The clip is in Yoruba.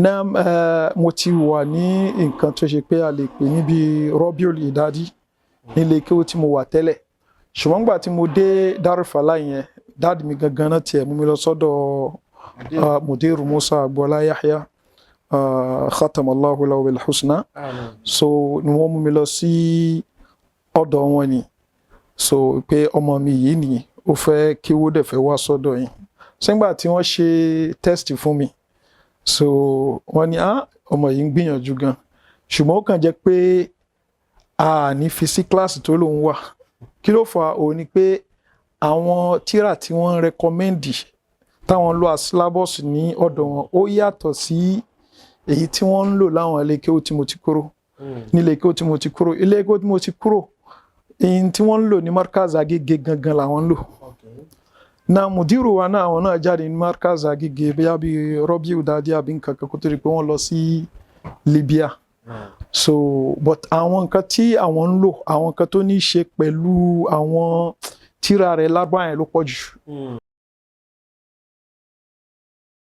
náà mo ti wà ní nǹkan tó ṣe pé a lè pè níbi Rabiul Idadi nílé kéwú tí mo wà tẹ́lẹ̀ ṣùgbọ́n gbà tí mo dé Darul Falah yẹn dáàdì mi gangan náà tiẹ̀ mú mi lọ sọ́dọ̀ Mudir Musa Agboola Yahya khatamallahu lahu bil husna so ni wọ́n mú mi lọ sí ọ̀dọ̀ wọn ni so pé ọmọ mi yìí ni ó fẹ́ kéwú dẹ̀ fẹ́ wá sọ́dọ̀ yín sẹ́gbà tí wọ́n ṣe test fún mi so wọ́n ní ọmọ yìí ń gbìyànjú gan ṣùgbọ́n ó kàn jẹ́ pé a ní fi sí kíláàsì tó lòun wà kí ló fà ó ní pé àwọn tírà tí wọ́n ń rẹkọmẹ́ndì táwọn lo syllabus ní ọ̀dọ̀ wọn ó yàtọ̀ sí èyí tí wọ́n ń lò láwọn ilé kéwú tí mo ti kúrò nílé kéwú tí mo ti kúrò ilé kéwú tí mo ti kúrò èyí tí wọ́n ń lò ní Markaz Agége gangan làwọn ń lò na mudiru wa náà àwọn náà jáde ní Markaz Agége bí Rabiul Idadi àbí nǹkan kan kó tó rí pé wọ́n lọ sí Libya so but àwọn nǹkan tí àwọn ń lò àwọn nǹkan tó ní í ṣe pẹ̀lú àwọn tírà rẹ̀ lágbára yẹn ló pọ̀ jù.